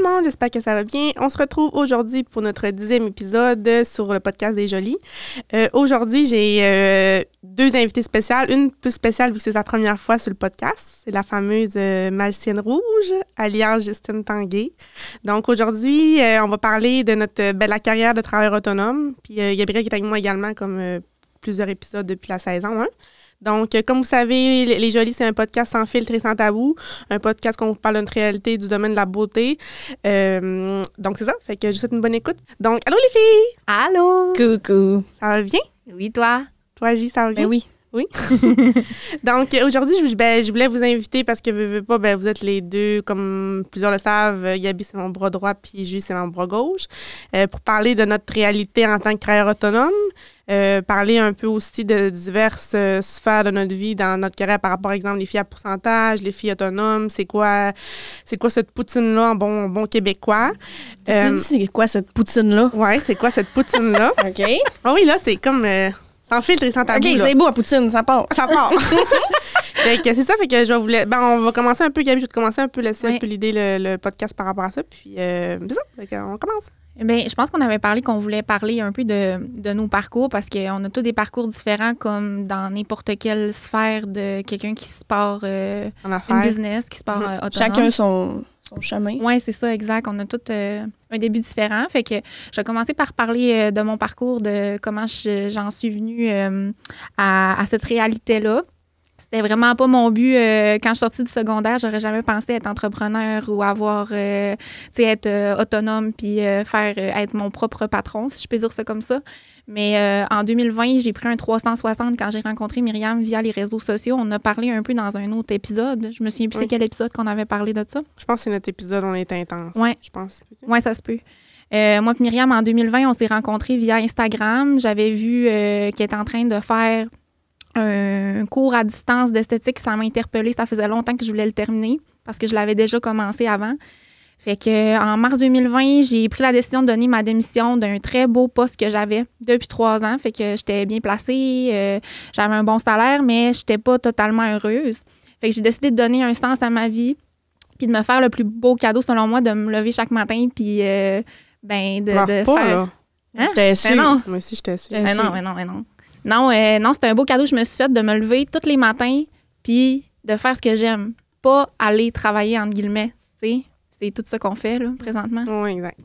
monde, j'espère que ça va bien. On se retrouve aujourd'hui pour notre 10e épisode sur le podcast des Jolies. Aujourd'hui, j'ai deux invités spéciales. Une plus spéciale vu que c'est sa première fois sur le podcast. C'est la fameuse magicienne rouge, alias Justine Tanguay. Donc aujourd'hui, on va parler de la carrière de travailleur autonome. Puis Gabriel qui est avec moi également comme plusieurs épisodes depuis la saison 1. Donc, comme vous savez, Les Jolies, c'est un podcast sans filtre et sans tabou. Un podcast qu'on vous parle de notre réalité du domaine de la beauté. Donc, c'est ça. Fait que je vous souhaite une bonne écoute. Donc, allô les filles! Allô! Coucou! Ça va bien? Oui, toi? Toi, J, ça va bien? Ben oui. Oui. Donc, aujourd'hui, je voulais vous inviter parce que vous êtes les deux, comme plusieurs le savent, Gabi, c'est mon bras droit, puis J, c'est mon bras gauche, pour parler de notre réalité en tant que travailleur autonome, parler un peu aussi de diverses sphères de notre vie dans notre carrière par rapport, par exemple, les filles à pourcentage, les filles autonomes, c'est quoi cette poutine-là en bon québécois. Tu dis c'est quoi cette poutine-là? Oui, c'est quoi cette poutine-là? OK. Ah oui, là, c'est comme... sans filtre et sans tabou. OK, là. c'est beau, la poutine, ça part. Ça part. Fait que c'est ça, fait que on va commencer un peu, Gabi, je vais te commencer un peu, laisser un peu l'idée, le podcast par rapport à ça, puis c'est ça, fait qu'on commence. Bien, je pense qu'on avait parlé qu'on voulait parler un peu de nos parcours parce qu'on a tous des parcours différents comme dans n'importe quelle sphère de quelqu'un qui se part une business, qui se part autonome. Chacun son chemin. Oui, c'est ça, exact. On a tous un début différent. Fait que je vais commencer par parler de mon parcours, de comment j'en suis venue à cette réalité-là. C'était vraiment pas mon but. Quand je suis sortie du secondaire, j'aurais jamais pensé être entrepreneur ou être autonome puis être mon propre patron, si je peux dire ça comme ça. Mais en 2020, j'ai pris un 360 quand j'ai rencontré Myriam via les réseaux sociaux. On a parlé un peu dans un autre épisode. Je me souviens plus c'est quel épisode qu'on avait parlé de ça. Je pense que c'est notre épisode On est intense. Oui. Je pense. Oui, ça se peut. Moi et Myriam, en 2020, on s'est rencontrés via Instagram. J'avais vu qu'elle était en train de faire un cours à distance d'esthétique. Ça m'a interpellée. Ça faisait longtemps que je voulais le terminer parce que je l'avais déjà commencé avant. Fait que en mars 2020, j'ai pris la décision de donner ma démission d'un très beau poste que j'avais depuis 3 ans. Fait que j'étais bien placée, j'avais un bon salaire, mais j'étais pas totalement heureuse. Fait que j'ai décidé de donner un sens à ma vie puis de me faire le plus beau cadeau, selon moi, de me lever chaque matin puis de pas, faire... Là. Hein? J'étais sûre. Non. Moi aussi, j'étais sûre. Non, c'était un beau cadeau que je me suis fait de me lever tous les matins puis de faire ce que j'aime. Pas aller travailler, entre guillemets, tu sais. C'est tout ça qu'on fait, là, présentement. Oui, exact.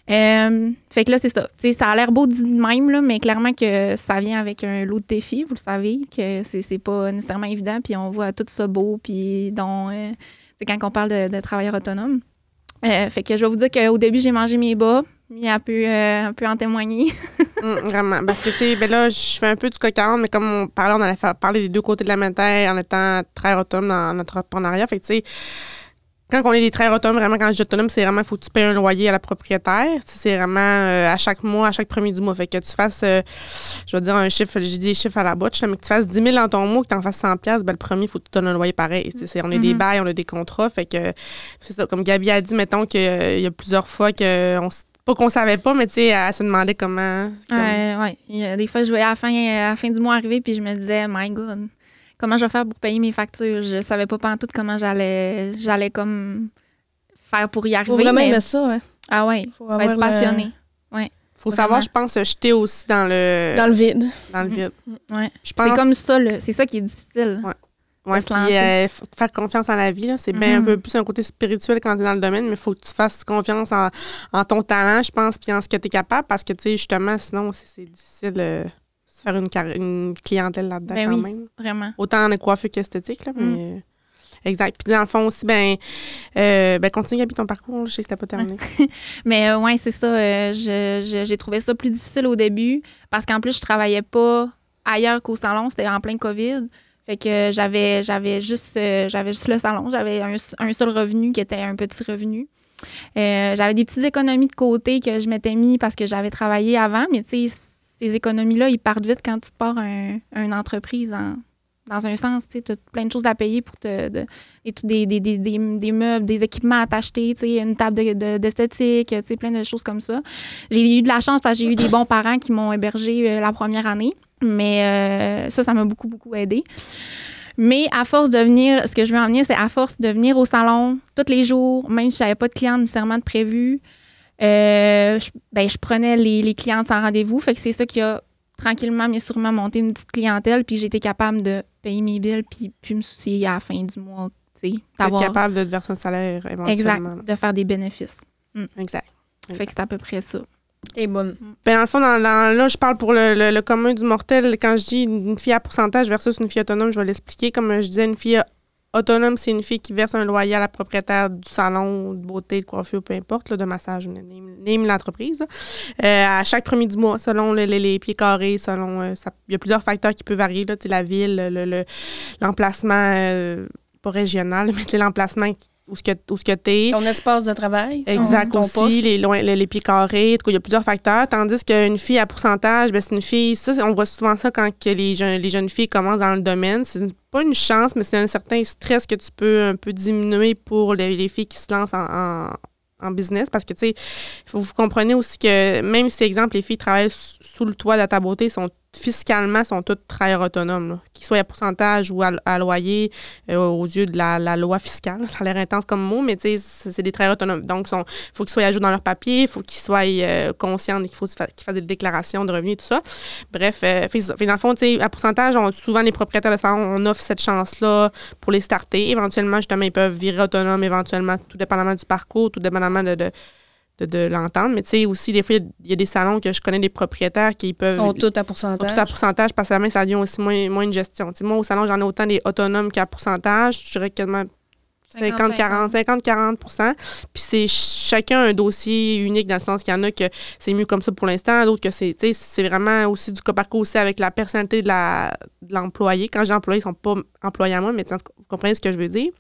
Fait que là, c'est ça. T'sais, ça a l'air beau dit de même, là, mais clairement que ça vient avec un lot de défis, vous le savez, que c'est pas nécessairement évident, puis on voit tout ça beau, puis c'est quand on parle de travailleurs autonomes. Fait que je vais vous dire qu'au début, j'ai mangé mes bas, mais un peu en témoigner. Vraiment. Parce que, tu sais, là, je fais un peu du coq à l'âne, mais comme on parlait, on allait parler des deux côtés de la médaille en étant travailleur autonome dans notre entrepreneuriat. Fait que, tu sais, quand on est des travailleurs autonomes, vraiment, quand je dis autonome, c'est vraiment, il faut que tu payes un loyer à la propriétaire. C'est vraiment à chaque mois, à chaque premier du mois. Fait que tu fasses, je vais dire un chiffre, j'ai des chiffres à la botte, mais que tu fasses 10 000 dans ton mois, que tu en fasses 100 $, le premier, il faut que tu donnes un loyer pareil. On a des bails, on a des contrats. Fait que c'est ça. Comme Gabi a dit, mettons qu'il y a plusieurs fois pas qu'on savait pas, mais tu sais, elle se demandait comment. Oui. Des fois, je voyais à la fin du mois arriver, puis je me disais, my God. Comment je vais faire pour payer mes factures? Je savais pas pantoute comment j'allais comme faire pour y arriver. Faut vraiment aimer ça, ouais. Ah ouais, faut être passionné. Ouais. Faut savoir, je pense, se jeter aussi dans le vide. Dans le vide. Ouais. C'est comme ça, c'est ça qui est difficile. Ouais, puis faire confiance en la vie, là, c'est bien un peu plus un côté spirituel quand tu es dans le domaine, mais il faut que tu fasses confiance en ton talent, je pense, puis en ce que tu es capable, parce que, tu sais, justement, sinon, c'est difficile faire une clientèle là-dedans quand même. Vraiment. Autant en coiffure qu'esthétique, là, mais... Exact. Puis dans le fond aussi, continue, Gabi, ton parcours, je sais que c'était pas terminé. Mais c'est ça. J'ai trouvé ça plus difficile au début parce qu'en plus, je travaillais pas ailleurs qu'au salon. C'était en plein COVID. Fait que j'avais juste le salon. J'avais un seul revenu qui était un petit revenu. J'avais des petites économies de côté que je m'étais mis parce que j'avais travaillé avant, mais tu sais, ces économies-là, ils partent vite quand tu te pars une entreprise dans un sens, tu as plein de choses à payer pour des meubles, des équipements à t'acheter, une table d'esthétique, plein de choses comme ça. J'ai eu de la chance parce que j'ai eu des bons parents qui m'ont hébergée la première année, mais ça m'a beaucoup, beaucoup aidé. Mais à force de venir, ce que je veux en venir, c'est à force de venir au salon tous les jours, même si je n'avais pas de clientes nécessairement de prévu, je prenais les clientes sans rendez-vous. Fait que c'est ça qui a tranquillement, mais sûrement monté une petite clientèle. Puis j'ai été capable de payer mes billes puis me soucier à la fin du mois. Être capable de te verser un salaire éventuellement. Exact, de faire des bénéfices. Exact. Fait que c'est à peu près ça. T'es bonne. Ben dans le fond, là, je parle pour le commun du mortel. Quand je dis une fille à pourcentage versus une fille autonome, je vais l'expliquer. Comme je disais, une fille autonome, c'est une fille qui verse un loyer à la propriétaire du salon de beauté, de coiffure, peu importe, là, de massage, name l'entreprise. À chaque premier du mois, selon les pieds carrés, selon il y a plusieurs facteurs qui peuvent varier, là, la ville, l'emplacement, pas régional, mais l'emplacement où ce que t'es. Ton espace de travail. Exact, ton aussi, poste. les pieds carrés. En tout cas, il y a plusieurs facteurs. Tandis qu'une fille à pourcentage, ben, c'est une fille... Ça, on voit souvent ça quand que les jeunes filles commencent dans le domaine. C'est pas une chance, mais c'est un certain stress que tu peux un peu diminuer pour les filles qui se lancent en business. Parce que, tu sais, vous comprenez aussi que même si, exemple, les filles travaillent sous le toit de ta beauté, fiscalement, sont toutes travailleurs autonomes, là. Qu'ils soient à pourcentage ou à loyer, aux yeux de la loi fiscale. Ça a l'air intense comme mot, mais tu sais, c'est des travailleurs autonomes. Donc, il faut qu'ils soient à jour dans leurs papiers, il faut qu'ils soient conscients qu'il faut qu'ils fassent des déclarations de revenus et tout ça. Bref, dans le fond, tu sais, à pourcentage, souvent les propriétaires de salon, on offre cette chance-là pour les starter. Éventuellement, justement, ils peuvent virer autonomes, éventuellement, tout dépendamment du parcours, tout dépendamment de l'entendre. Mais tu sais, aussi, des fois, il y a des salons que je connais des propriétaires qui peuvent... Sont tous à pourcentage. Tout à pourcentage, parce que la main, ça devient aussi moins une gestion. T'sais, moi, au salon, j'en ai autant des autonomes qu'à pourcentage. Je dirais quasiment 50-40 %. Puis c'est chacun un dossier unique dans le sens qu'il y en a que c'est mieux comme ça pour l'instant, d'autres que c'est vraiment aussi du cas par cas aussi avec la personnalité de l'employé. Quand j'ai employé, ils sont pas employés à moi, mais vous comprenez ce que je veux dire.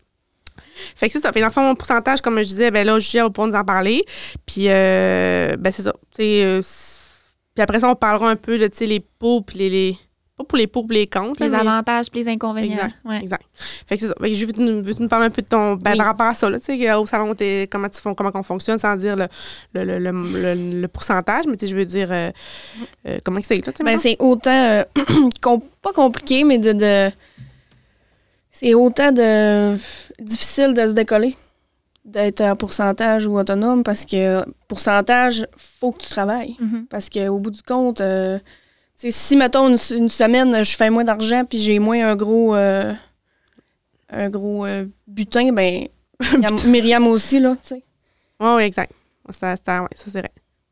Fait que c'est ça. Fait dans le fond, mon pourcentage, comme je disais, ben là, Julia va pouvoir nous en parler. Puis, ben c'est ça. Puis après ça, on parlera un peu de, les pour puis les... Pas pour les pour et les contre. Les avantages puis les inconvénients. Exact. Ouais. Exact. Fait que c'est ça. Fait que veux-tu nous parler un peu de ton... Ben, par rapport à ça, là, tu sais, au salon, comment on fonctionne, sans dire le pourcentage, mais je veux dire, comment c'est, là, Ben, c'est autant... pas compliqué, mais c'est autant difficile de se décoller, d'être à pourcentage ou autonome, parce que pourcentage, faut que tu travailles. Mm-hmm. Parce qu'au bout du compte, si, mettons, une semaine, je fais moins d'argent puis j'ai moins un gros butin, ben Myriam aussi, là, tu sais. Oui, exact. Ça, c'est vrai.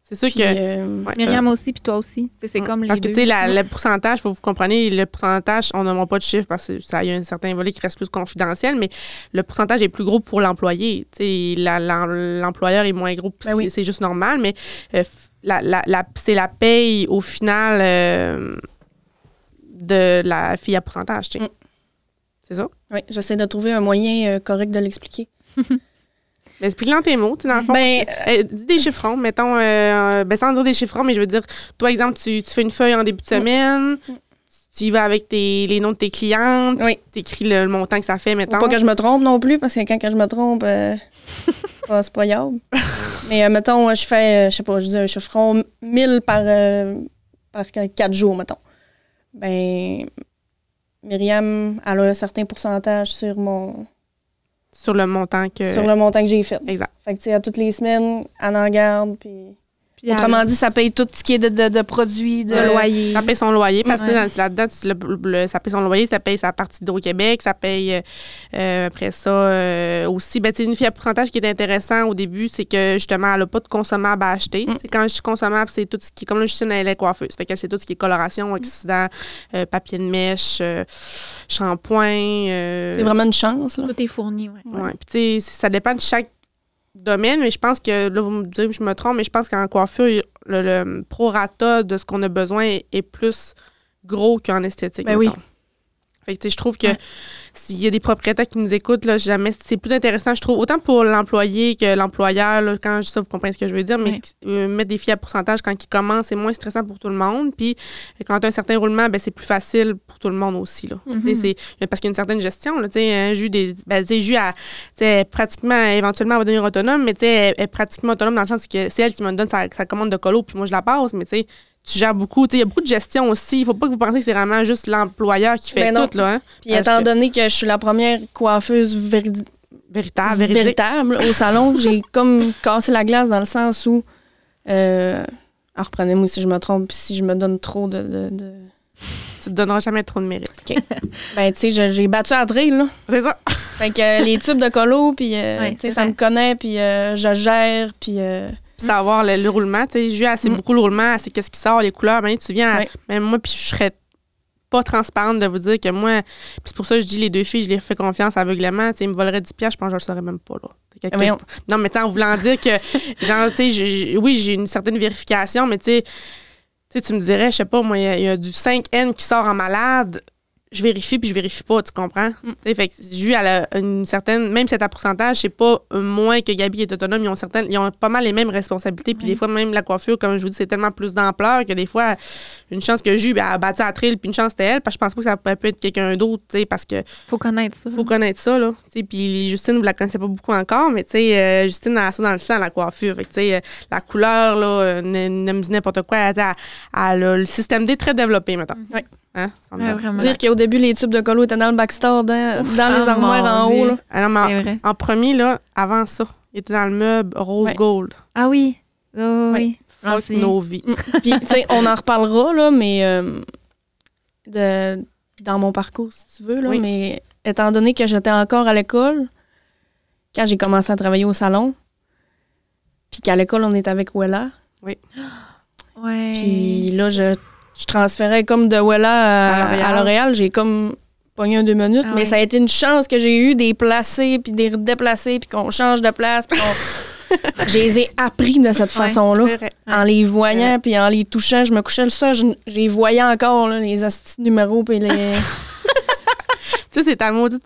C'est sûr que... Myriam aussi, puis toi aussi. C'est comme les parce que, deux. tu sais, le pourcentage, il faut que vous compreniez, le pourcentage, on n'a pas de chiffre parce qu'il y a un certain volet qui reste plus confidentiel, mais le pourcentage est plus gros pour l'employé. Tu sais, l'employeur est moins gros, ben oui. C'est juste normal, mais c'est la paye, au final, de la fille à pourcentage, tu sais. C'est ça? Oui, j'essaie de trouver un moyen correct de l'expliquer. Mais explique-le en tes mots, tu sais, dans le fond. Dis des chiffrons, mettons, sans dire des chiffrons, mais je veux dire, toi, exemple, tu fais une feuille en début de semaine, tu y vas avec les noms de tes clientes, tu écris le montant que ça fait, mettons. Faut pas que je me trompe non plus, parce que quand je me trompe, c'est pas grave. Mais mettons, je fais, je sais pas, je dis un chiffron 1000 par 4 jours, mettons. Ben, Myriam, elle a un certain pourcentage sur le montant que j'ai fait. Exact. Fait que, tu sais, à toutes les semaines, elle en garde, puis autrement dit, ça paye tout ce qui est de produits, de loyer. Ça paye son loyer, parce que là-dedans, ça paye son loyer, ça paye sa partie d'Hydro-Québec, ça paye après ça aussi. Ben, une fille à pourcentage qui est intéressant au début, c'est que justement, elle n'a pas de consommables à acheter. Quand je dis consommable, c'est tout ce qui est, comme là, Justine, elle est coiffeuse. Fait qu'elle, c'est tout ce qui est coloration, oxydant, papier de mèche, shampoing. C'est vraiment une chance, là. Tout est fourni, oui. Ouais. Puis, tu sais, ça dépend de chaque domaine, mais je pense que, là, vous me direz que je me trompe, mais je pense qu'en coiffure, le prorata de ce qu'on a besoin est plus gros qu'en esthétique. Ben oui. Fait que, tu sais, je trouve que s'il y a des propriétaires qui nous écoutent, là, c'est plus intéressant, je trouve, autant pour l'employé que l'employeur, là, quand je dis ça, vous comprenez ce que je veux dire, mais mettre des filles à pourcentage quand ils commencent, c'est moins stressant pour tout le monde. Puis, quand tu as un certain roulement, ben, c'est plus facile pour tout le monde aussi, là. Tu sais, parce qu'il y a une certaine gestion, là, tu sais, pratiquement, éventuellement, elle va devenir autonome, mais tu sais, elle est pratiquement autonome dans le sens que c'est elle qui me donne sa commande de colo, puis moi, je la passe, mais tu sais, tu gères beaucoup. Il y a beaucoup de gestion aussi. Il faut pas que vous pensiez que c'est vraiment juste l'employeur qui fait tout. Là, hein? Puis étant donné que je suis la première coiffeuse véritable au salon, j'ai comme cassé la glace dans le sens où... reprenez-moi si je me trompe, si je me donne trop de... Tu te donneras jamais trop de mérite. OK. Ben, tu sais, j'ai battu à drill, là. C'est ça. Fait que les tubes de colo, puis, tu sais, ça me connaît, puis je gère, puis... Savoir le roulement, tu sais, je joue assez beaucoup le roulement, assez qu'est-ce qui sort, les couleurs. Ben, tu viens, même moi, puis je serais pas transparente de vous dire que moi, puis c'est pour ça que je dis les deux filles, je les fais confiance aveuglément, tu sais, ils me voleraient 10 piastres, je pense que je le saurais même pas, là. Non, mais tu sais, en voulant dire que, genre, tu sais, oui, j'ai une certaine vérification, mais tu sais, tu me dirais, je sais pas, moi, il y a du 5N qui sort en malade, je vérifie puis je vérifie pas, tu comprends? Fait que Jus, elle a une certaine, même si c'est à pourcentage, c'est pas moins que Gabi est autonome, ils ont pas mal les mêmes responsabilités, puis des fois, même la coiffure, comme je vous dis, c'est tellement plus d'ampleur que des fois, une chance que Jus a battu à Trill, puis une chance c'était elle, parce que je pense pas que ça peut être quelqu'un d'autre, tu sais, parce que... Faut connaître ça. Faut connaître ça, là. Puis Justine, vous la connaissez pas beaucoup encore, mais tu sais, Justine a ça dans le sang, la coiffure. Fait que, tu sais, la couleur, là, ne me dit n'importe quoi, elle a le système D très développé, maintenant. Oui. Hein? Dire qu'au début, les tubes de colo étaient dans le backstore, dans les armoires en haut. Là. Alors, en premier, là, avant ça, il était dans le meuble rose gold. Ah oui. Oui. Fuck nos vies. Puis, tu sais, on en reparlera, là, mais dans mon parcours, si tu veux, là, mais étant donné que j'étais encore à l'école, quand j'ai commencé à travailler au salon, puis qu'à l'école, on était avec Wella. Oui. Ouais. Puis là, je transférais comme de Wella à L'Oréal. J'ai comme pogné 2 minutes, mais ça a été une chance que j'ai eu des placés puis des déplacés puis qu'on change de place. Puis je les ai appris de cette façon-là. En les voyant puis en les touchant. Je me couchais le soir, je les voyais encore, là, les astuces numéros puis les... Ça, c'est ta maudite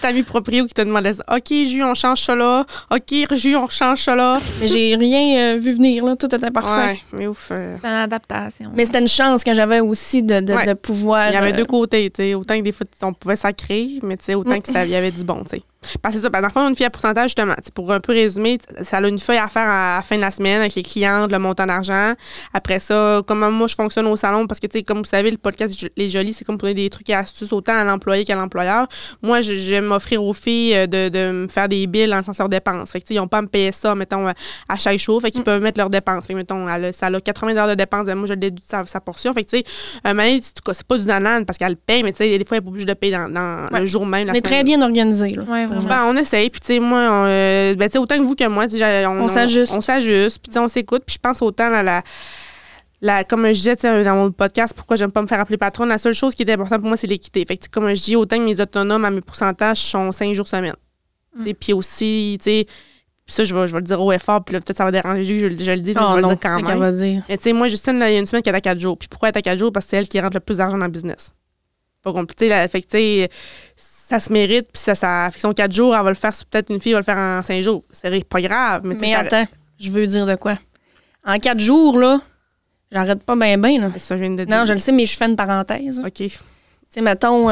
amie proprio qui te demandait ça. OK, Jus, on change ça là. OK, Jus, on change ça là. Mais j'ai rien vu venir, là. Tout était parfait. Ouais, mais ouf. C'est une adaptation. Mais c'était une chance que j'avais aussi de pouvoir... Il y avait deux côtés, tu sais. Autant que des fois, on pouvait sacrer, mais tu sais, autant qu'il y avait du bon, tu sais. Parce que c'est ça. Dans le fond, une fille à pourcentage, justement, pour un peu résumer, ça a une feuille à faire à la fin de la semaine avec les clientes, le montant d'argent. Après ça, comment moi je fonctionne au salon, parce que, tu sais, comme vous savez, le podcast Les Jolies, c'est comme pour donner des trucs et astuces autant à l'employé qu'à l'employeur. Moi, j'aime m'offrir aux filles de me faire des billes dans le sens de leurs dépenses. Fait que, tu sais, ils n'ont pas à me payer ça, mettons, à chaque jour. Fait qu'ils peuvent mettre leurs dépenses. Fait que, mettons, ça a 80 $ de dépenses. Moi, je déduis sa portion. Fait que, tu sais, c'est pas du nanan parce qu'elle paye, mais, tu sais, des fois, elle n'est pas obligée de payer dans le jour même. On est très bien organisé, là. Ouais, vraiment. Ben, on essaye, puis tu sais, moi, tu sais, autant que vous que moi, on s'ajuste. On s'ajuste, puis tu sais, on s'écoute, puis je pense autant à comme je disais dans mon podcast, pourquoi j'aime pas me faire appeler patronne, la seule chose qui est importante pour moi, c'est l'équité. Fait que, comme je dis, autant que mes autonomes à mes pourcentages sont 5 jours semaine. Puis aussi, tu sais, ça, je vais le dire au effort, puis là, peut-être ça va déranger, je le dis, mais je vais le dire quand même. Mais tu sais, moi, Justine, il y a une semaine qui est à 4 jours. Puis pourquoi elle est à 4 jours? Parce que c'est elle qui rentre le plus d'argent dans le business. Pas compliqué. Fait que, tu sais, ça se mérite, puis ça fait son 4 jours, elle va le faire, peut-être une fille va le faire en 5 jours. C'est pas grave. Mais attends, je veux dire de quoi? En 4 jours, là, j'arrête pas bien, là. C'est ça, je viens de dire. Non, je le sais, mais je fais une parenthèse. OK. Tu sais, mettons,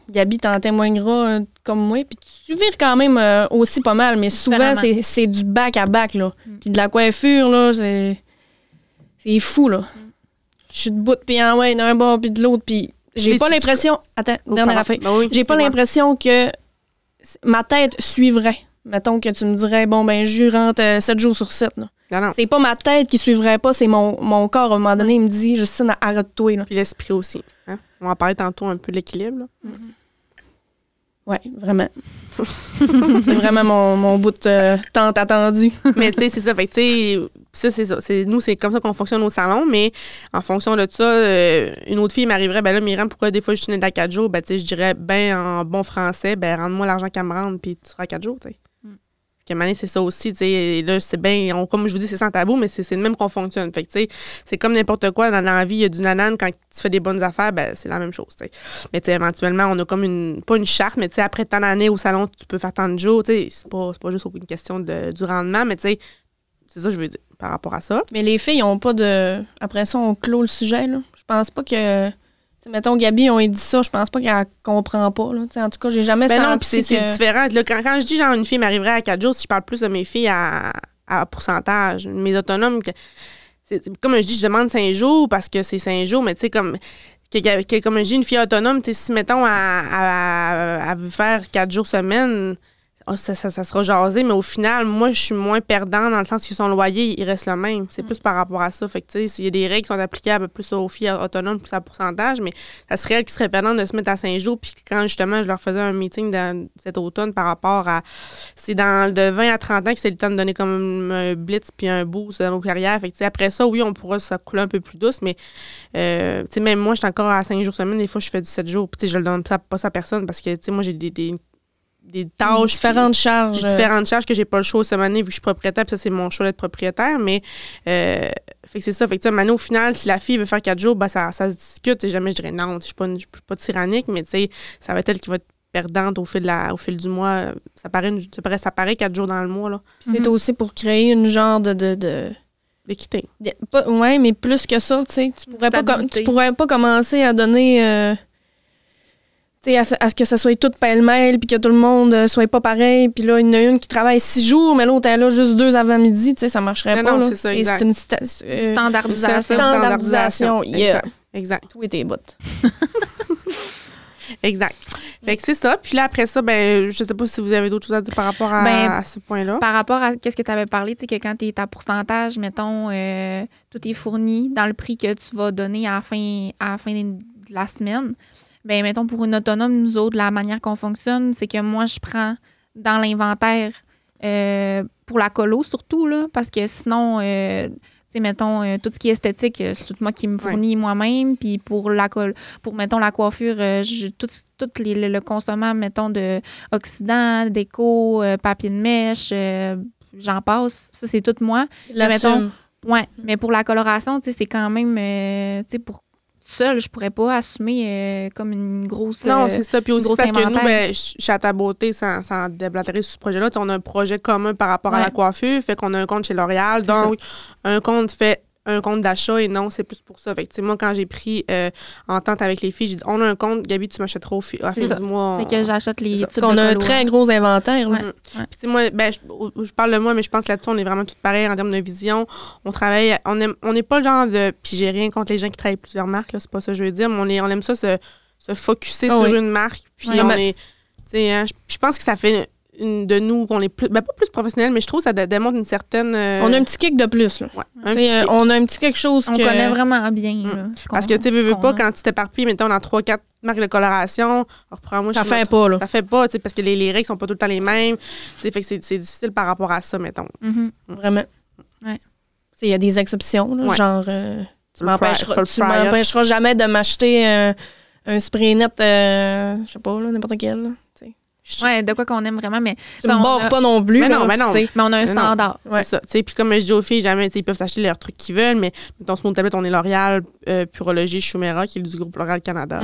Gabi t'en témoignera comme moi, puis tu vires quand même aussi pas mal, mais souvent, c'est du back-à-back, là. Puis de la coiffure, là, c'est fou, là. Je suis debout, puis en ouais, d'un bord, puis de l'autre, puis j'ai pas l'impression... Attends, dernière affaire. J'ai pas l'impression que ma tête suivrait. Mettons que tu me dirais, bon, ben, je rentre 7 jours sur 7, là. Non. C'est pas ma tête qui suivrait pas, c'est mon corps. À un moment donné, il me dit, Justine, arrête-toi, là. Puis l'esprit aussi. Hein? On va en parler tantôt un peu de l'équilibre, là. Oui, vraiment. C'est vraiment mon bout de tant attendu. Mais tu sais, c'est ça. Fait que tu sais, ça, c'est ça. Nous, c'est comme ça qu'on fonctionne au salon, mais en fonction de ça, une autre fille m'arriverait, ben là, Myriam, pourquoi des fois je suis née à 4 jours? Ben tu sais, je dirais, ben en bon français, ben rends-moi l'argent qu'elle me rende, puis tu seras à 4 jours, tu sais. Que Mané, c'est ça aussi, tu sais. Là, c'est bien, comme je vous dis, c'est sans tabou, mais c'est le même qu'on fonctionne. Fait que, tu sais, c'est comme n'importe quoi. Dans la vie, il y a du nanan. Quand tu fais des bonnes affaires, ben, c'est la même chose, tu sais. Mais, tu sais, éventuellement, on a comme pas une charte, mais, tu sais, après tant d'années au salon, tu peux faire tant de jours, tu sais. C'est pas juste une question du rendement, mais, tu sais, c'est ça que je veux dire par rapport à ça. Mais les filles ont pas de. Après ça, on clôt le sujet, là. Je pense pas que. Mettons, Gabi, on lui dit ça, je pense pas qu'elle comprend pas. Là. En tout cas, j'ai jamais senti non, puis c'est différent. Là, quand je dis, genre, une fille m'arriverait à 4 jours, si je parle plus de mes filles à pourcentage, mes autonomes, comme je dis, je demande 5 jours parce que c'est 5 jours, mais tu sais, comme je dis, une fille autonome, tu sais, si, mettons, elle veut faire 4 jours semaine, ça sera jasé, mais au final, moi, je suis moins perdant dans le sens que son loyer, il reste le même. C'est plus par rapport à ça. Fait que, tu sais, s'il y a des règles qui sont applicables plus aux filles autonomes, plus à pourcentage, mais ça serait elle qui serait perdante de se mettre à 5 jours. Puis quand, justement, je leur faisais un meeting cet automne par rapport à... C'est de 20 à 30 ans que c'est le temps de donner comme un blitz puis un boost dans nos carrières. Fait que, tu sais, après ça, oui, on pourra se couler un peu plus douce, mais, tu sais, même moi, je suis encore à 5 jours semaine. Des fois, je fais du 7 jours. Puis, tu sais, je le donne pas à personne parce que, tu sais, moi, j'ai des tâches. Différentes charges. Différentes charges que j'ai pas le choix cette année vu que je suis propriétaire, puis ça, c'est mon choix d'être propriétaire. Mais, fait que c'est ça. Fait que, Mané, au final, si la fille veut faire 4 jours, ben, ça se discute. Jamais je dirais non, je suis pas tyrannique, mais tu sais, ça va être elle qui va être perdante au fil du mois. Ça paraît 4 jours dans le mois, là. Puis c'est aussi pour créer une genre d'équité. Oui, mais plus que ça, tu sais. Tu pourrais pas commencer à donner. À ce que ça soit tout pêle-mêle, puis que tout le monde soit pas pareil, puis là, il y en a une qui travaille 6 jours, mais l'autre, elle a juste 2 avant-midi, tu sais, ça marcherait pas. Non, là. c'est ça, exact. C'est une standardisation. Standardisation, yeah. Exact. Tout est bouts. Exact. Fait que c'est ça. Puis là, après ça, ben, je sais pas si vous avez d'autres choses à dire par rapport à ce point-là. Par rapport à ce que tu avais parlé, tu sais, que quand tu es à pourcentage, mettons, tout est fourni dans le prix que tu vas donner à la fin de la semaine. Ben, mettons, pour une autonome, nous autres, la manière qu'on fonctionne, c'est que moi, je prends dans l'inventaire pour la colo, surtout, là, parce que sinon, tu sais, mettons, tout ce qui est esthétique, c'est tout moi qui me fournis moi-même. Puis pour mettons, la coiffure, tout le consommant, mettons, de oxydant, déco, papier de mèche, j'en passe. Ça, c'est tout moi. Mais pour la coloration, tu sais, c'est quand même, tu sais, pour seule, je pourrais pas assumer comme une grosse. Non, c'est ça. Puis aussi parce inventaire. que nous, ben, chez À ta beauté, sans déblatérer sur ce projet-là, on a un projet commun par rapport à la coiffure. Fait qu'on a un compte chez L'Oréal. Donc, un compte fait un compte d'achat et non, c'est plus pour ça. Fait que, moi, quand j'ai pris entente avec les filles, j'ai dit, on a un compte, Gabi, tu m'achèteras au fin du mois. Fait que j'achète les tubes on a un très gros inventaire. Ouais. Puis, moi, ben, je parle de moi, mais je pense que là-dessus, on est vraiment tous pareils en termes de vision. On travaille, on n'est pas le genre de... Puis j'ai rien contre les gens qui travaillent plusieurs marques, là, c'est pas ça que je veux dire, mais on aime ça se focusser sur une marque. Puis on est... Tu sais, hein, je pense que ça fait... de nous, qu'on est plus, ben pas plus professionnels, mais je trouve que ça démontre une certaine... On a un petit kick de plus, là. Ouais, on a un petit quelque chose on connaît vraiment bien, là. Parce que, tu sais, veux pas, quand tu t'éparpilles, mettons, dans 3-4 marques de coloration, reprends-moi... Ça fait pas, là. Ça fait pas, tu sais, parce que les règles sont pas tout le temps les mêmes. Tu sais, fait que c'est difficile par rapport à ça, mettons. Vraiment. Ouais. Il y a des exceptions, là, genre... tu m'empêcheras jamais de m'acheter un spray net, je sais pas, là, n'importe quel, là. Ouais, de quoi qu'on aime vraiment, mais... Tu me borres pas non plus. Mais non. Mais on a un standard. Ouais. Ça. Puis comme je dis aux filles, jamais, ils peuvent s'acheter leurs trucs qu'ils veulent, mais mettons, sur nos tablettes, on est L'Oréal, Purologie, Shumera, qui est du groupe L'Oréal Canada.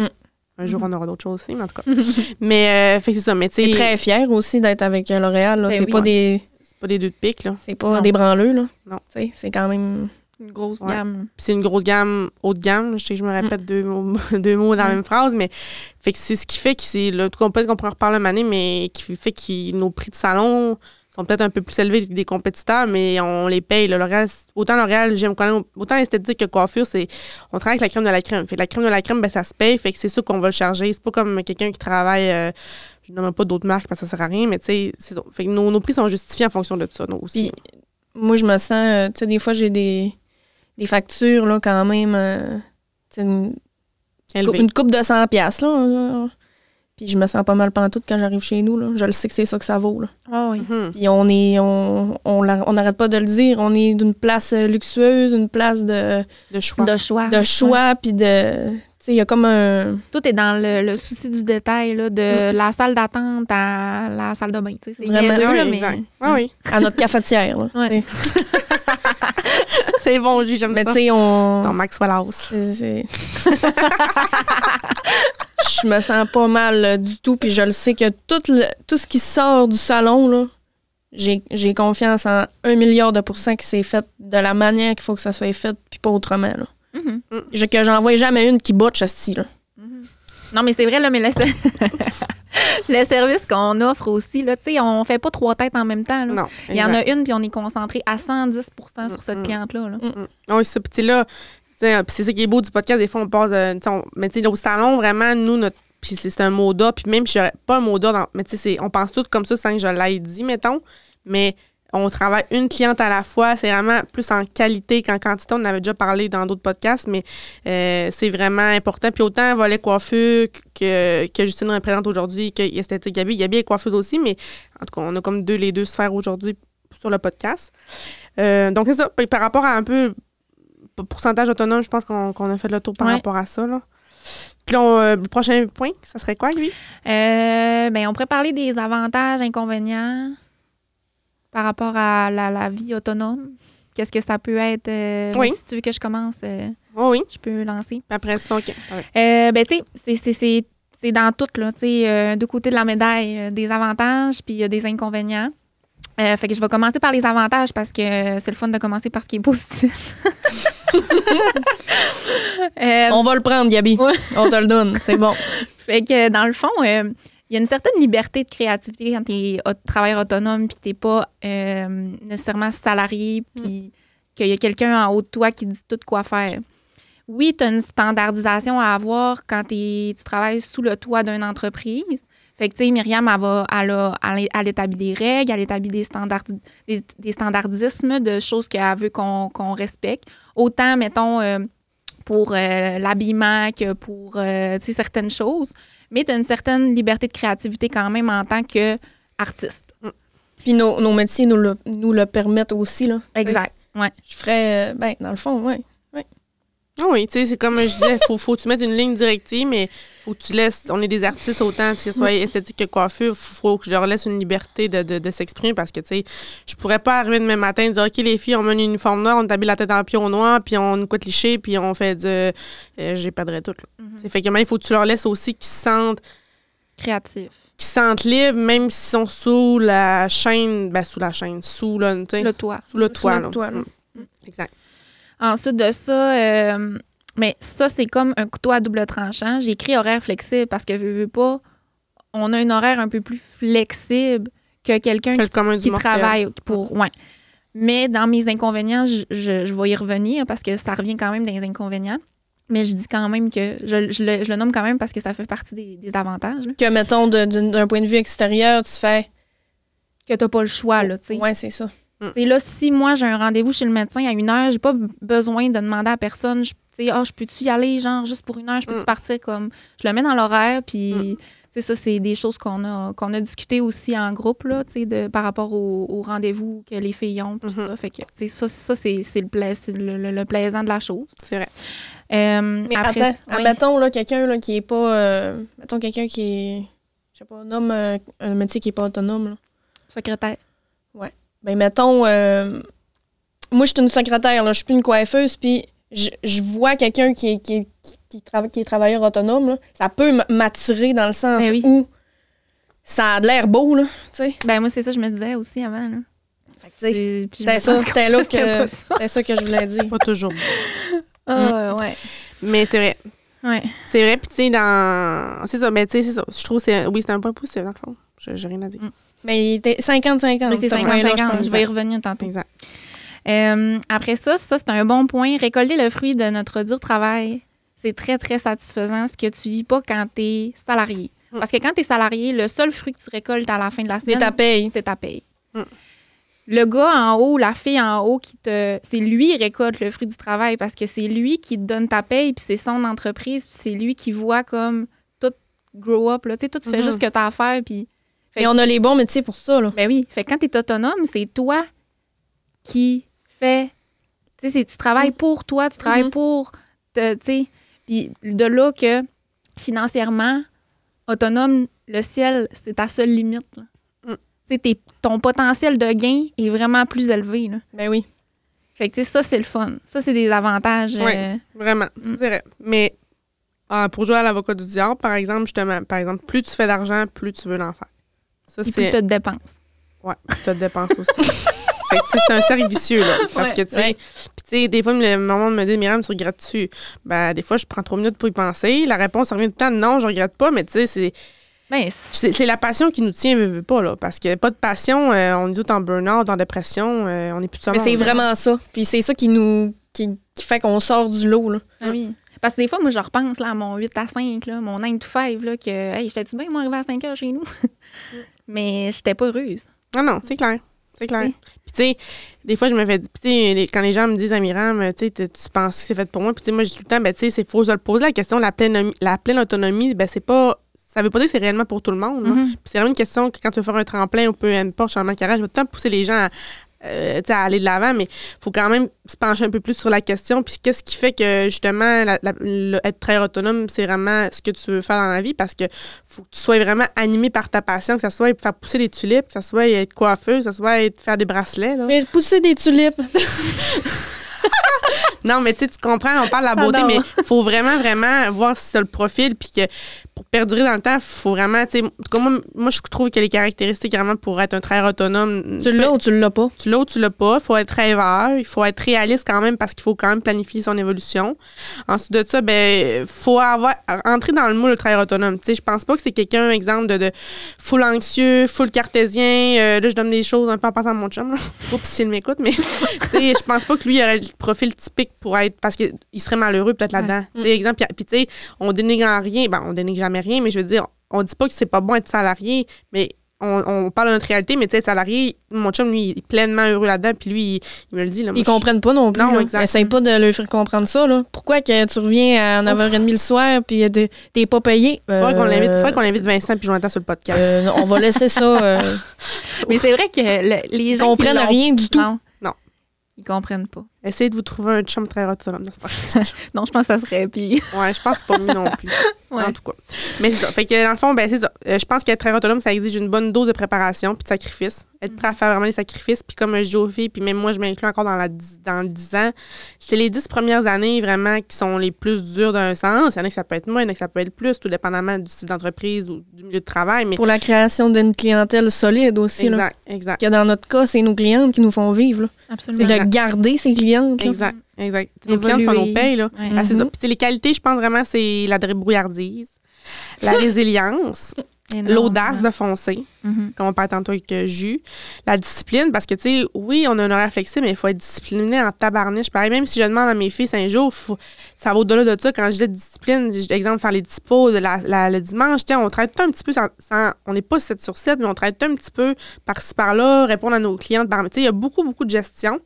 Un jour, on aura d'autres choses aussi, mais en tout cas. Mais, fait que c'est ça. Mais tu sais... très fière aussi d'être avec L'Oréal, là. C'est pas des... C'est pas des deux de pique, là. C'est pas des branleux, là. Non. C'est quand même... Une grosse gamme. Puis c'est une grosse gamme, haut de gamme. Je sais que je me répète deux mots dans la même phrase, mais fait que c'est ce qui fait que c'est le tout peut-être qu'on pourrait en reparler une année, mais qui fait que nos prix de salon sont peut-être un peu plus élevés que des compétiteurs, mais on les paye. Là. Autant L'Oréal, j'aime connaître autant l'esthétique que coiffure, on travaille avec la crème de la crème. Fait que la crème de la crème, ben ça se paye, fait que c'est ça qu'on va le charger. C'est pas comme quelqu'un qui travaille. Je nomme pas d'autres marques parce que ça sert à rien, mais tu sais, c'est ça. Fait que nos prix sont justifiés en fonction de ça, nous aussi. Puis, moi, je me sens, tu sais, des fois, j'ai des factures, là, quand même, une coupe de 100$, là. Puis je me sens pas mal pantoute quand j'arrive chez nous, là. Je le sais que c'est ça que ça vaut, là. Oh, oui. Puis on n'arrête pas de le dire, on est d'une place luxueuse, une place de choix, puis de... Tu sais, il y a comme un... Tout est dans le souci du détail, là, de la salle d'attente à la salle de bain. C'est vraiment niaiseux, exact. Mais... Oui. À notre cafetière, là. Ouais. C'est bon, j'aime mais ça. Mais tu sais, Dans Maxwell House. Je me sens pas mal du tout, puis je le sais que tout ce qui sort du salon, là, j'ai confiance en 1 milliard de % que c'est fait de la manière qu'il faut que ça soit fait, puis pas autrement, là. Que j'en vois jamais une qui botche ce style. Non, mais c'est vrai, là, mais le service qu'on offre aussi, là, tu sais, on fait pas 3 têtes en même temps. Là. Non. Il y en a une, puis on est concentré à 110 sur cette cliente-là. Là. Oui, c'est ça. Puis là, c'est ça qui est beau du podcast. Des fois, on passe. Mais tu sais, au salon, vraiment, nous, puis c'est un mot d'ordre. Puis même, pas un mot d'ordre, mais tu sais, on pense tout comme ça sans que je l'aille dit, mettons. Mais on travaille une cliente à la fois. C'est vraiment plus en qualité qu'en quantité. On en avait déjà parlé dans d'autres podcasts, mais c'est vraiment important. Puis autant Volet Coiffure que Justine représente aujourd'hui, que Esthétique Gabi. Gabi est coiffeuse aussi, mais en tout cas, on a comme les deux sphères aujourd'hui sur le podcast. Donc, c'est ça. Puis par rapport à un peu pourcentage autonome, je pense qu'on a fait le tour par rapport à ça. Là. Puis là, le prochain point, ça serait quoi, lui? On pourrait parler des avantages, inconvénients par rapport à la vie autonome. Qu'est-ce que ça peut être? Si tu veux que je commence, je peux lancer. Puis après ça, OK. Tu sais, c'est dans tout, là. Tu sais, deux côtés de la médaille, des avantages puis il y a des inconvénients. Fait que je vais commencer par les avantages parce que c'est le fun de commencer par ce qui est positif. On va le prendre, Gabi. Ouais. On te le donne. C'est bon. Fait que dans le fond, il y a une certaine liberté de créativité quand tu es travailleur autonome puis que tu n'es pas nécessairement salarié puis qu'il y a quelqu'un en haut de toi qui dit tout quoi faire. Oui, tu as une standardisation à avoir quand tu travailles sous le toit d'une entreprise. Fait que, tu sais, Myriam, elle établit des règles, elle établit des standardismes de choses qu'elle veut qu'on respecte. Autant, mettons, pour l'habillement que pour, certaines choses. Mais tu as une certaine liberté de créativité quand même en tant qu'artiste. Puis nos métiers nous le permettent aussi, là. Exact, ouais. Je ferais, dans le fond, ouais. Ah oui, tu sais, c'est comme je disais, faut que tu mettes une ligne directive, mais faut que tu laisses, on est des artistes autant, que ce soit esthétique que coiffure, faut que je leur laisse une liberté de s'exprimer parce que, tu sais, je pourrais pas arriver demain matin et dire, OK, les filles, on met un uniforme noir, on t'habille la tête en pion noir, puis on nous coûte liché, puis on fait j'ai perdrais tout, là. Fait que même, il faut que tu leur laisses aussi qu'ils se sentent créatifs. Qu'ils se sentent libres, même s'ils sont sous la chaîne, sous le toit. Sous le toit, là. Exact. Ensuite de ça, mais ça, c'est comme un couteau à double tranchant. J'ai écrit horaire flexible parce que, veux pas, on a un horaire un peu plus flexible que quelqu'un qui travaille pour... Ouais. Mais dans mes inconvénients, je vais y revenir parce que ça revient quand même dans les inconvénients. Mais je dis quand même que... Je le nomme quand même parce que ça fait partie des avantages. Là. Que, mettons, d'un point de vue extérieur, tu fais... Que t'as pas le choix, là, tu sais. Ouais, c'est ça. C'est là, si moi, j'ai un rendez-vous chez le médecin à 1h, j'ai pas besoin de demander à personne, je peux-tu y aller, genre, juste pour 1 heure, je peux-tu partir comme... Je le mets dans l'horaire, puis, ça, c'est des choses qu'on a discuté aussi en groupe, là, par rapport au rendez-vous que les filles ont, puis tout ça. Fait que, ça c'est le plaisant de la chose. C'est vrai. Mais après, mettons, là, quelqu'un là, qui est pas... mettons, quelqu'un qui est... Je sais pas, un métier qui est pas autonome, là. Secrétaire. Ouais. Ben, mettons, moi, je suis une secrétaire, là, je suis plus une coiffeuse, puis je vois quelqu'un qui est travailleur autonome, là, ça peut m'attirer dans le sens où ça a l'air beau, là, tu sais. Ben, moi, c'est ça que je me disais aussi avant, là. C'était ça que je voulais dire. Pas toujours. Ouais. Mais c'est vrai. Ouais. C'est vrai, puis tu sais, c'est ça, mais tu sais, c'est ça. Je trouve que c'est un point positif, dans le fond. J'ai rien à dire. Mais il était 50-50. Mais c'est 50-50. Je vais y revenir tantôt. Exact. Après ça, c'est un bon point. Récolter le fruit de notre dur travail, c'est très, très satisfaisant, ce que tu vis pas quand tu es salarié. Parce que quand tu es salarié, le seul fruit que tu récoltes à la fin de la semaine, c'est ta paye. Le gars en haut, la fille en haut, c'est lui qui récolte le fruit du travail parce que c'est lui qui te donne ta paye, puis c'est son entreprise, puis c'est lui qui voit comme tout grow up. Là. Tu sais, toi, tu fais juste ce que tu as à faire, puis... Et on a les bons métiers pour ça, là. Ben oui. Fait que quand tu es autonome, c'est toi qui fais... Tu sais, tu travailles pour toi, tu travailles pour... Tu sais, puis de là que, financièrement, autonome, le ciel, c'est ta seule limite, là. Tu sais, ton potentiel de gain est vraiment plus élevé, là. Ben oui. Fait que, tu sais, ça, c'est le fun. Ça, c'est des avantages. Oui, vraiment. C'est vrai. Mais pour jouer à l'avocat du diable, par exemple, plus tu fais d'argent, plus tu veux l'en faire. Ça, et plus tu te dépenses. Oui, tu te dépenses aussi. Fait que, c'est un cercle vicieux, là. Parce que, tu sais, sais, des fois, le moment me dit, Myriam, tu regrettes-tu? Ben, des fois, je prends 3 minutes pour y penser. La réponse revient tout le temps, non, je regrette pas, mais tu sais, c'est la passion qui nous tient, veut pas, là. Parce que pas de passion, on est tous en burn-out, en dépression, on est plus de ça. Mais c'est vraiment ça. Puis c'est ça qui fait qu'on sort du lot, là. Ah oui. Parce que des fois, moi, je repense là, à mon 8 à 5, là, mon 9 to 5, là, que, hey, j'étais-tu bien, moi, arrivé à 5 heures chez nous? Mais j'étais pas heureuse. Non, c'est clair. C'est clair. Puis, tu sais, des fois, je me fais. Puis, quand les gens me disent à Myriam, tu penses que c'est fait pour moi? Puis, tu sais, moi, je dis tout le temps, ben, tu sais, c'est faux. Je le pose la question, la pleine autonomie, ben, c'est pas. Ça veut pas dire que c'est réellement pour tout le monde. Puis, c'est vraiment une question que quand tu veux faire un tremplin ou peu importe, changement de carrière, je vais tout le temps pousser les gens à aller de l'avant, mais il faut quand même se pencher un peu plus sur la question. Puis qu'est-ce qui fait que, justement, être très autonome, c'est vraiment ce que tu veux faire dans la vie, parce que faut que tu sois vraiment animé par ta passion, que ça soit faire pousser des tulipes, que ça soit être coiffeuse, que ça soit faire des bracelets. Là. Faire pousser des tulipes. Non, mais tu comprends, on parle de la beauté, mais il faut vraiment, vraiment voir si tu as le profil, puis que pour perdurer dans le temps, il faut vraiment, tu sais, moi, je trouve que les caractéristiques vraiment pour être un travailleur autonome. Tu l'as ou tu l'as pas? Tu l'as ou tu l'as pas. Il faut être rêveur, il faut être réaliste quand même, parce qu'il faut quand même planifier son évolution. Ensuite de ça, ben, faut entrer dans le moule de travailleur autonome. Tu sais, je pense pas que c'est quelqu'un, exemple, de full anxieux, full cartésien. Là, je donne des choses un peu en passant à mon chum, là. Oups, s'il m'écoute, mais tu sais, je pense pas que lui, il aurait le profil typique pour être, parce qu'il serait malheureux peut-être là-dedans. Tu sais, exemple, puis tu sais, on dénigre en rien, ben, on dénigre jamais rien, mais je veux dire, on dit pas que c'est pas bon être salarié, mais on parle de notre réalité, mais tu sais, salarié, mon chum, lui, il est pleinement heureux là-dedans, puis lui, il me le dit. Là, ils comprennent pas non plus. Non, exact. Essaye pas de leur faire comprendre ça, là. Pourquoi que tu reviens à 9h30 le soir, puis t'es pas payé? Faudrait qu'on invite Vincent puis Jonathan sur le podcast. On va laisser ça. Mais c'est vrai que les gens ils comprennent rien du tout. Non. Ils comprennent pas. Essayez de vous trouver un chum très autonome. Non, je pense que ça serait pire. Ouais, je pense que c'est pas mieux non plus. En tout cas. Mais c'est ça. Fait que dans le fond, ben c'est ça. Je pense qu'être très autonome, ça exige une bonne dose de préparation puis de sacrifice. Être prêt à faire vraiment les sacrifices. Puis comme je dis aux filles, puis même moi, je m'inclus encore dans le 10 ans, c'est les 10 premières années vraiment qui sont les plus dures d'un sens. Il y en a que ça peut être moins, il y en a que ça peut être plus, tout dépendamment du style d'entreprise ou du milieu de travail. Mais pour la création d'une clientèle solide aussi. Exact. Parce que dans notre cas, c'est nos clientes qui nous font vivre. Là. Absolument. C'est de garder ces clientes. Là. Exact. Nos clientes font nos payes. Là. Ouais. Ah, c'est ça. Puis les qualités, je pense vraiment, c'est la débrouillardise, la résilience, l'audace de foncer, comme on parlait tantôt avec Jus, la discipline, parce que, tu sais, oui, on a un horaire flexible, mais il faut être discipliné en tabarniche. Pareil, même si je demande à mes filles 5 jours, ça va au-delà de ça. Quand je dis discipline, exemple, faire les dispos le dimanche, on traite un petit peu, on n'est pas 7 sur 7, mais on traite un petit peu par-ci, par-là, répondre à nos clientes. Tu sais, il y a beaucoup, beaucoup de gestion.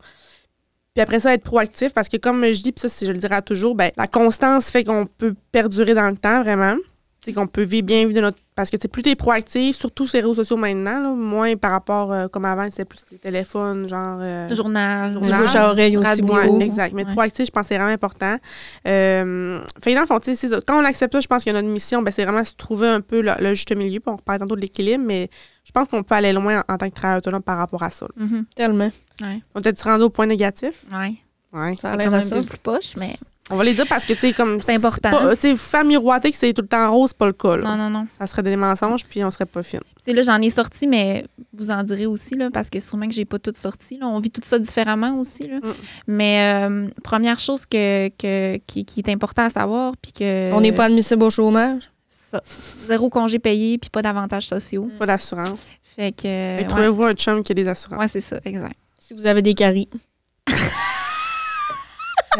Puis après ça, être proactif, parce que comme je dis, puis ça, je le dirai toujours, ben la constance fait qu'on peut perdurer dans le temps, vraiment. C'est qu'on peut bien vivre de notre... Parce que plus tu es proactif, surtout sur les réseaux sociaux maintenant, là, moins par rapport, comme avant, c'était plus les téléphones, genre... journal. Bouche à oreille aussi. Ouais, exact. Mais proactif, je pense que c'est vraiment important. Fait que dans le fond, tu sais, c'est ça. Quand on accepte ça, je pense que notre mission, ben, c'est vraiment se trouver un peu le juste milieu. Puis on reparle tantôt de l'équilibre, mais je pense qu'on peut aller loin en tant que travailleur autonome par rapport à ça. Tellement. Ouais. On peut-être se rendre au point négatif. Oui. Ouais. Ça a l'air un peu plus poche, mais... On va les dire parce que, tu sais, comme... C'est important. Tu sais, faire miroiter que c'est tout le temps rose, c'est pas le cas, là. Non. Ça serait des mensonges, puis on serait pas fine. Tu sais, là, j'en ai sorti, mais vous en direz aussi, là, parce que sûrement que j'ai pas tout sorti. Là. On vit tout ça différemment aussi, là. Mais première chose qui est important à savoir, puis que... On n'est pas admissible au chômage. Ça. 0 congé payé, puis pas d'avantages sociaux. Pas d'assurance. Fait que... Trouvez-vous un chum qui a des assurances. Ouais, c'est ça, exact. Si vous avez des caries.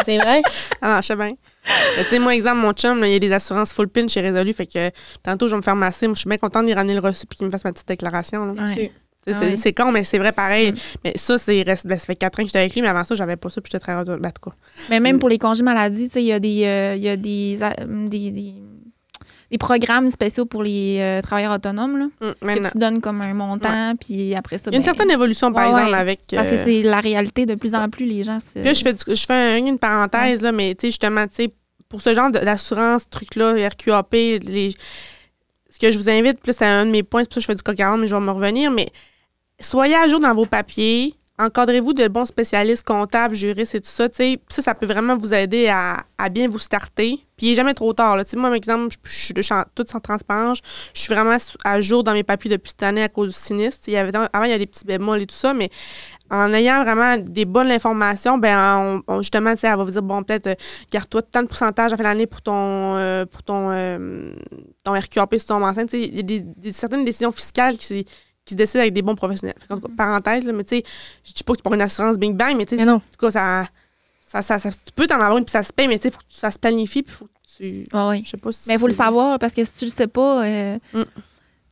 C'est vrai? Ah, je sais bien. Tu sais, moi, exemple, mon chum, là, il y a des assurances full pin chez Résolu. Fait que tantôt, je vais me faire masser. Moi, je suis bien contente d'y ramener le reçu puis qu'il me fasse ma petite déclaration. Là. Ouais. C'est con, mais c'est vrai pareil. Mais ça, ça fait 4 ans que j'étais avec lui, mais avant ça, j'avais pas ça puis j'étais très autonome. En tout cas. Mais même pour les congés maladie, tu sais, il y a des programmes spéciaux pour les travailleurs autonomes. Là. Que tu donnes comme un montant, puis après ça... Il y a une certaine évolution, par exemple, avec... Parce que c'est la réalité de plus en plus, les gens... Puis là, je fais une parenthèse, là, mais tu sais, justement, tu sais, pour ce genre d'assurance, ce truc-là, RQAP, ce que je vous invite, plus c'est un de mes points, c'est pour ça que je fais du coq à l'âne, mais je vais me revenir, mais soyez à jour dans vos papiers, encadrez-vous de bons spécialistes comptables, juristes et tout ça. Ça peut vraiment vous aider à bien vous starter. Puis il n'est jamais trop tard. Là. Moi, par exemple, je suis toute sans transparence. Je suis vraiment à jour dans mes papiers depuis cette année à cause du sinistre. Avant, il y avait des petits bémols et tout ça, mais en ayant vraiment des bonnes informations, justement, elle va vous dire, bon, peut-être, garde-toi tant de pourcentage à la fin de l'année pour ton RQAP si tu tombes enceinte. Il y a certaines décisions fiscales qui se décident avec des bons professionnels. Fait qu'en tout cas, parenthèse, là, mais tu sais, je dis pas que tu prends une assurance Bing Bang, mais tu sais, en tout cas, tu peux t'en avoir une puis ça se paye, mais tu sais, il faut que ça se planifie puis il faut que tu... Oui. Je sais pas si mais il faut le savoir, parce que si tu le sais pas...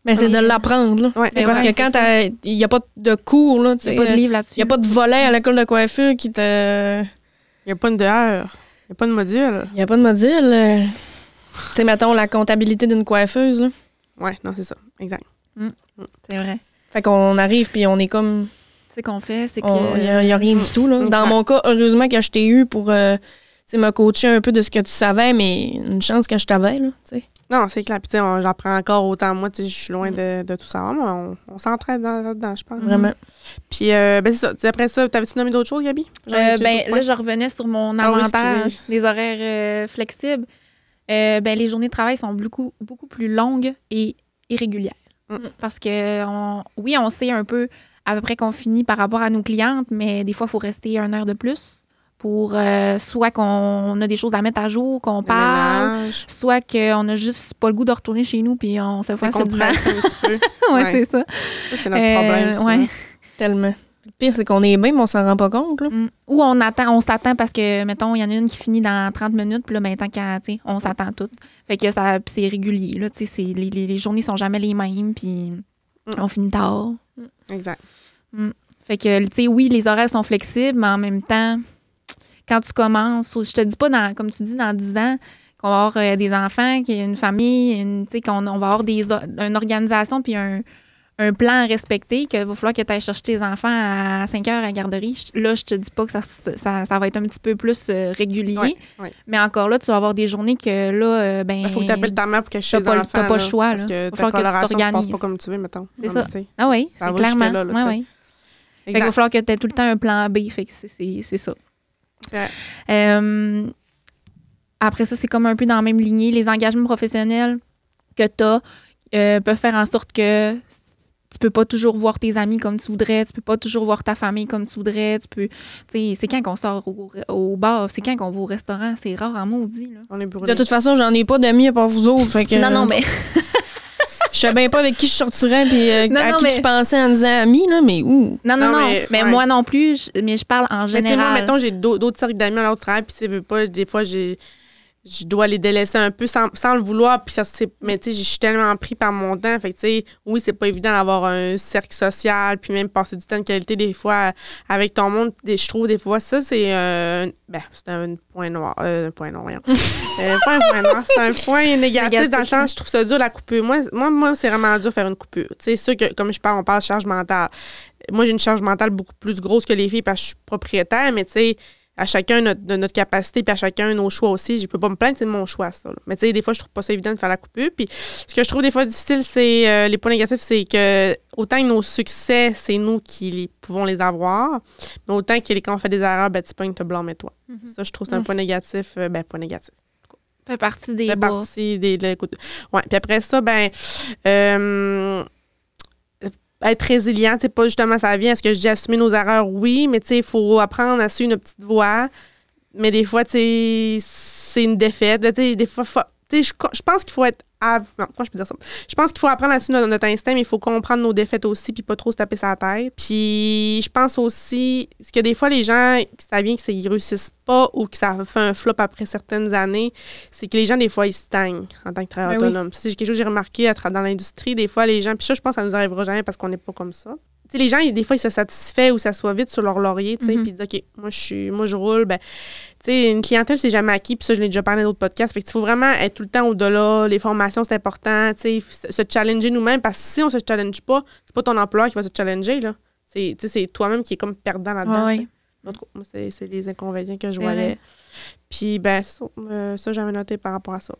Mais c'est de l'apprendre, là. Ouais, parce que quand il n'y a pas de cours, là, il n'y a pas de livre là-dessus. Il n'y a pas de volet à l'école de coiffure qui te... Il n'y a pas de heure. Il n'y a pas de module. Il n'y a pas de module. Tu sais, mettons, la comptabilité d'une coiffeuse, là. Oui, non, c'est ça. Exact. C'est vrai. Fait qu'on arrive puis on est comme... C'est qu'on fait, c'est que... Il n'y a rien du tout, là. Dans mon cas, heureusement que je t'ai eu pour me coacher un peu de ce que tu savais, mais une chance que je t'avais, là, tu sais. Non, c'est clair. Puis, tu sais, j'apprends encore autant. Moi, tu sais, je suis loin de tout ça. Mais on s'entraide là-dedans, je pense. Vraiment. Puis, c'est ça. Après ça, t'avais-tu nommé d'autres choses, Gabi? Là, je revenais sur mon avantage des horaires flexibles. Les journées de travail sont beaucoup plus longues et irrégulières. Parce que, on sait un peu à peu près qu'on finit par rapport à nos clientes, mais des fois, il faut rester 1 heure de plus pour soit qu'on a des choses à mettre à jour, qu'on parle, soit qu'on n'a juste pas le goût de retourner chez nous puis on se fait un petit peu. Ouais, c'est ça. Ça, c'est notre problème, ça. Ouais. Tellement. Le pire, c'est qu'on est bien, mais on s'en rend pas compte. Là. Ou on s'attend parce que, mettons, il y en a une qui finit dans 30 minutes, puis là, tant qu'à, on s'attend toutes. Fait que c'est régulier, là, les journées sont jamais les mêmes, puis on finit tard. Exact. Fait que, tu sais, oui, les horaires sont flexibles, mais en même temps, quand tu commences, je te dis pas, comme tu dis, dans 10 ans, qu'on va avoir des enfants, qu'il y a une famille, qu'on va avoir une organisation, puis un plan à respecter, qu'il va falloir que tu ailles chercher tes enfants à 5 heures à la garderie. Là, je te dis pas que ça va être un petit peu plus régulier. Oui. Mais encore là, tu vas avoir des journées que là, il faut que tu appelles ta mère pour que je chez les enfants. T'as pas le choix. Parce que ta coloration se passe pas comme tu veux, mettons. C'est ça. Ah oui, c'est clairement. Oui. Fait qu'il va falloir que tu aies tout le temps un plan B. Fait que c'est ça. Après ça, c'est comme un peu dans la même lignée. Les engagements professionnels que tu as peuvent faire en sorte que tu peux pas toujours voir tes amis comme tu voudrais, tu peux pas toujours voir ta famille comme tu voudrais, c'est quand qu'on sort au bar, c'est quand qu'on va au restaurant, c'est rare en maudit, là. On est brûlés. De toute façon, j'en ai pas d'amis à part vous autres, fait que... Non, mais... Je sais bien pas avec qui je sortirais puis tu pensais en disant amis, là, mais où? Non, mais moi non plus, mais je parle en général. Mais moi, mettons, j'ai d'autres cercles d'amis à l'autre travail, puis tu sais, pas, des fois, je dois les délaisser un peu sans le vouloir, puis mais tu sais, je suis tellement pris par mon temps, fait que tu sais, oui, c'est pas évident d'avoir un cercle social, puis même passer du temps de qualité des fois avec ton monde, je trouve des fois ça, c'est c'est un point noir, un point noir, voyons. Pas un point noir, c'est un point négatif dans le sens, je trouve ça dur la coupure. Moi c'est vraiment dur de faire une coupure. Tu sais, sûr que, comme on parle de charge mentale. Moi, j'ai une charge mentale beaucoup plus grosse que les filles parce que je suis propriétaire, mais tu sais, à chacun de notre capacité, puis à chacun nos choix aussi. Je peux pas me plaindre, c'est mon choix, ça. Là. Mais tu sais, des fois, je trouve pas ça évident de faire la coupure. Puis ce que je trouve des fois difficile, c'est les points négatifs, c'est que autant que nos succès, c'est nous qui pouvons les avoir, mais autant que quand on fait des erreurs, tu pognes, te blâmer toi. Ça, je trouve que c'est un point négatif. Point négatif. Fait partie des fait bas. Partie des ouais. Puis après ça, être résilient, c'est pas justement ça vient. Est-ce que je dis assumer nos erreurs? Oui, mais tu sais, il faut apprendre à suivre une petite voie. Mais des fois, tu sais, c'est une défaite. Tu sais, des fois, je pense qu'il faut être... Non, comment je peux dire ça? Je pense qu'il faut apprendre à suivre notre instinct, mais il faut comprendre nos défaites aussi, puis pas trop se taper sa tête. Puis je pense aussi que des fois, les gens, ça vient qu'ils réussissent pas ou que ça fait un flop après certaines années, c'est que les gens, des fois, ils stagnent en tant que travailleur autonome. Oui. C'est quelque chose que j'ai remarqué dans l'industrie. Des fois, les gens... Puis ça, je pense que ça nous arrivera jamais parce qu'on n'est pas comme ça. Tu sais, les gens, des fois, ils se satisfait ou s'assoient vite sur leur laurier, tu sais, puis ils disent, OK, moi, je roule. Tu sais, une clientèle, c'est jamais acquis, puis ça, je l'ai déjà parlé dans d'autres podcasts. Fait qu'il faut vraiment être tout le temps au-delà. Les formations, c'est important, tu sais, se challenger nous-mêmes, parce que si on se challenge pas, c'est pas ton employeur qui va se challenger, là. C'est toi-même qui est comme perdant là-dedans. Oui. Moi, c'est les inconvénients que je voyais. Puis, ça, j'avais noté par rapport à ça.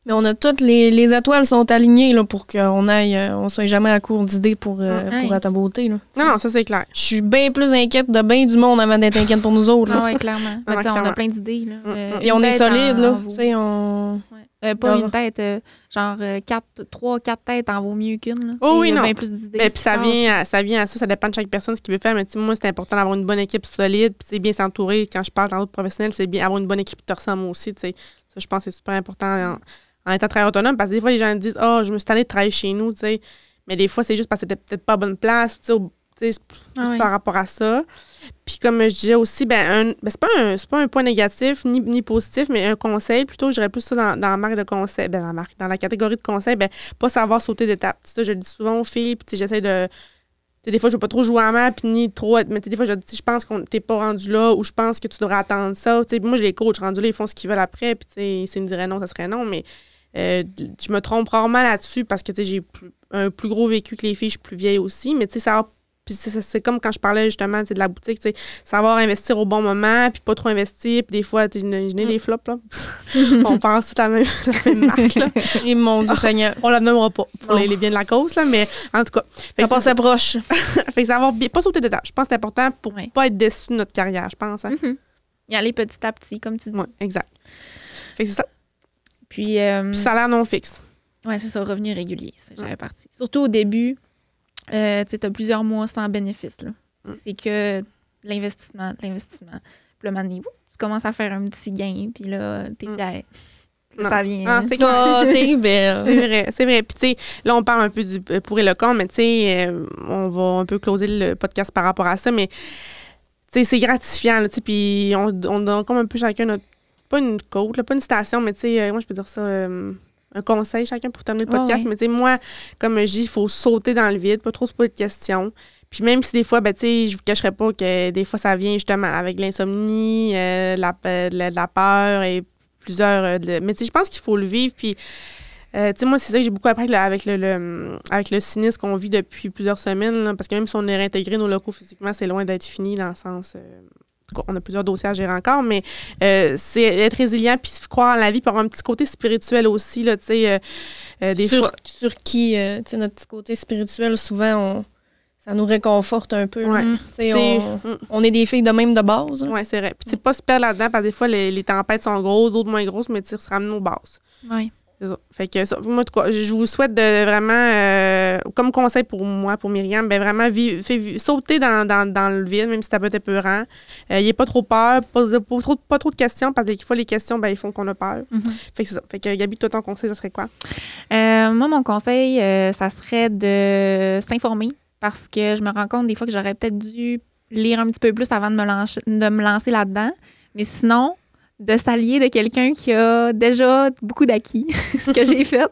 Mais on a toutes les étoiles sont alignées là, pour qu'on aille, on soit jamais à court d'idées pour à ta beauté. Là. Non, ça c'est clair. Je suis bien plus inquiète de bien du monde avant d'être inquiète pour nous autres. Ah oui, clairement. Mais on a plein d'idées. Et on est solide, là. Pas une tête, genre 3-4 têtes en vaut mieux qu'une. Là. Oh oui, non. Bien plus d'idées. Puis ça vient à ça dépend de chaque personne ce qu'il veut faire. Mais moi, c'est important d'avoir une bonne équipe solide, puis c'est bien s'entourer. Quand je parle dans d'autres professionnels, c'est bien avoir une bonne équipe qui te ressemble aussi. T'sais. Ça, je pense que c'est super important en étant très autonome, parce que des fois, les gens disent « je me suis allée travailler chez nous », tu sais. Mais des fois, c'est juste parce que c'était peut-être pas à bonne place, tu sais, par rapport à ça. Puis comme je disais aussi, c'est pas un point négatif ni positif, mais un conseil, plutôt, je dirais plus ça dans la marque de conseil, dans la catégorie de conseil, pas savoir sauter d'étape. Ça, je le dis souvent aux filles, puis j'essaie de... des fois, je veux pas trop jouer à main, puis ni trop être... Mais des fois, je dis, je pense qu'on t'es pas rendu là, ou je pense que tu devrais attendre ça. T'sais, moi, je les coach rendus là, ils font ce qu'ils veulent après, puis s'ils me diraient non, ça serait non, mais je me trompe rarement là-dessus parce que j'ai un plus gros vécu que les filles, je suis plus vieille aussi, mais tu sais, c'est comme quand je parlais justement de la boutique, tu sais, savoir investir au bon moment, puis pas trop investir, puis des fois, je n'ai des flops, là. On pense la même marque, là. Et mon Dieu Seigneur. On la nommera pas pour les biens de la cause, là, mais en tout cas. Ça passe approche. Fait que savoir pas sauter d'étape. Je pense que c'est important pour pas être déçu de notre carrière, je pense. Hein? Y aller petit à petit, comme tu dis. Oui, exact. Fait que c'est ça. Puis salaire non fixe. Oui, c'est ça, revenu régulier, ça, j'avais parti. Surtout au début, tu as plusieurs mois sans bénéfice. Là. C'est que l'investissement. Puis là, maintenant, tu commences à faire un petit gain, puis là, t'es fière. Ça vient. Ah, c'est clair. T'es belle. C'est vrai. Puis, tu sais, là, on parle un peu du pour et le contre, mais tu sais, on va un peu closer le podcast par rapport à ça, mais tu sais, c'est gratifiant, tu sais, puis on donne comme un peu chacun notre. Pas une quote, là, pas une citation, mais tu sais, moi, je peux dire ça, un conseil chacun pour terminer le podcast. Mais tu sais, moi, comme je dis, il faut sauter dans le vide, pas trop se poser de questions. Puis même si des fois, tu sais, je vous cacherai pas que des fois, ça vient justement avec l'insomnie, la peur et plusieurs... mais tu sais, je pense qu'il faut le vivre, puis... tu sais, moi, c'est ça que j'ai beaucoup appris avec le cynisme qu'on vit depuis plusieurs semaines, là, parce que même si on est réintégré nos locaux physiquement, c'est loin d'être fini dans le sens... on a plusieurs dossiers à gérer encore, mais c'est être résilient puis croire en la vie, puis avoir un petit côté spirituel aussi, là, tu sais, des fois... Sur qui, tu sais, notre petit côté spirituel, souvent, ça nous réconforte un peu. Ouais. On est des filles de même de base. Oui, c'est vrai. Puis tu sais, pas se perdre là-dedans, parce que des fois, les tempêtes sont grosses, d'autres moins grosses, mais tu sais, se ramener aux bases. Oui. C'est ça. Fait que ça, moi, je vous souhaite de vraiment, comme conseil pour moi, pour Myriam, vraiment sauter dans le vide, même si ça peut être épeurant. N'ayez pas trop peur, pas trop de questions, parce que des fois, les questions, ils font qu'on a peur. Fait que c'est ça. Fait que Gabi, toi, ton conseil, ça serait quoi? Moi, mon conseil, ça serait de s'informer, parce que je me rends compte des fois que j'aurais peut-être dû lire un petit peu plus avant de me lancer là-dedans. Mais sinon, de s'allier de quelqu'un qui a déjà beaucoup d'acquis, ce que j'ai fait,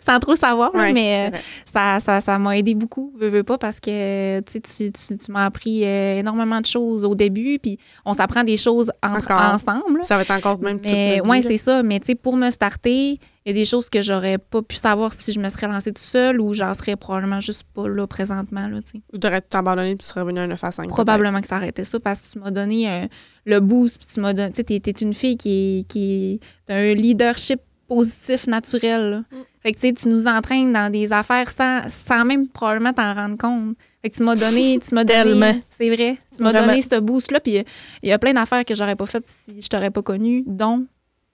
sans trop savoir, mais ça m'a aidé beaucoup, veux pas, parce que tu m'as appris énormément de choses au début, puis on s'apprend des choses ensemble. Ça va être encore même Oui, c'est ça, mais pour me starter, il y a des choses que j'aurais pas pu savoir si je me serais lancée tout seul ou j'en serais probablement juste pas là présentement. Là, ou tu aurais tout abandonné puis tu serais revenu à un 9 à 5. Probablement que ça arrêtait ça parce que tu m'as donné le boost puis tu m'as donné. Tu sais, t'es une fille qui a un leadership positif naturel. Là. Fait que tu nous entraînes dans des affaires sans même probablement t'en rendre compte. Fait que tu m'as donné c'est vrai. Tu m'as donné ce boost-là. Puis il y a plein d'affaires que j'aurais pas faites si je t'aurais pas connue, dont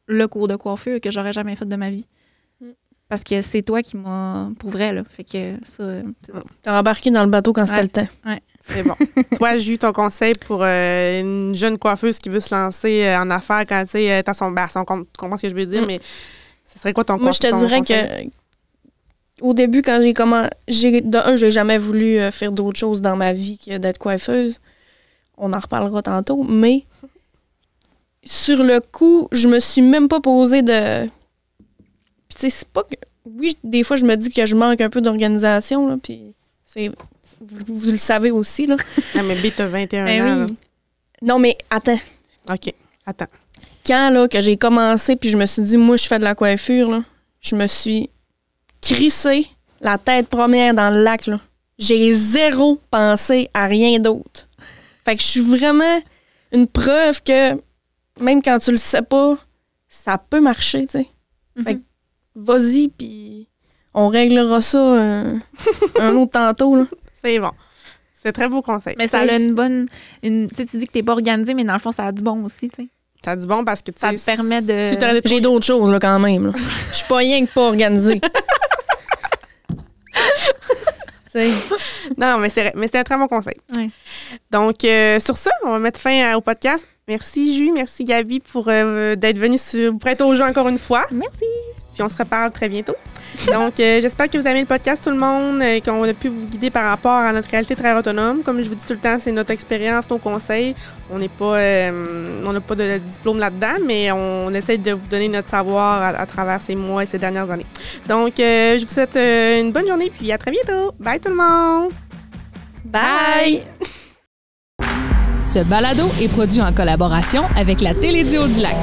le cours de coiffure que j'aurais jamais fait de ma vie. Parce que c'est toi qui m'as... Pour vrai, là. Fait que ça, c'est ça. T'as embarqué dans le bateau quand c'était le temps. Ouais. C'est bon. Toi, Jules, ton conseil pour une jeune coiffeuse qui veut se lancer en affaires quand, tu sais, t'as son compte, tu comprends ce que je veux dire, mais ce serait quoi ton conseil? Moi, je te dirais que au début, quand j'ai commencé... j'ai jamais voulu faire d'autre chose dans ma vie que d'être coiffeuse. On en reparlera tantôt, mais... Sur le coup, je me suis même pas posé de... Puis tu sais, c'est pas que... Oui, des fois, je me dis que je manque un peu d'organisation, là, puis c'est... Vous le savez aussi, là. Non, mais B, t'as 21 ans, oui. Non, mais attends. OK, attends. Quand, là, que j'ai commencé, puis je me suis dit, moi, je fais de la coiffure, là, je me suis crissée la tête première dans le lac, là. J'ai zéro pensé à rien d'autre. Fait que je suis vraiment une preuve que même quand tu le sais pas, ça peut marcher, tu sais. Fait que vas-y, puis on réglera ça un autre tantôt. Là. C'est bon. C'est un très beau conseil. Mais ça a une bonne... Tu sais, tu dis que t'es pas organisé, mais dans le fond, ça a du bon aussi, tu sais. Ça a du bon parce que ça te permet de... Si t'aurais J'ai d'autres choses, là, quand même. Je suis pas rien que pas organisée. Non, mais c'est un très bon conseil. Ouais. Donc, sur ça, on va mettre fin au podcast. Merci, Julie. Merci, Gabi, pour d'être venue pour être au jeu encore une fois. Merci. Puis on se reparle très bientôt. Donc, j'espère que vous aimez le podcast, tout le monde, qu'on a pu vous guider par rapport à notre réalité très autonome. Comme je vous dis tout le temps, c'est notre expérience, nos conseils. On n'a pas de diplôme là-dedans, mais on essaie de vous donner notre savoir à travers ces mois et ces dernières années. Donc, je vous souhaite une bonne journée, puis à très bientôt. Bye tout le monde! Bye! Ce balado est produit en collaboration avec la Télédio du Lac.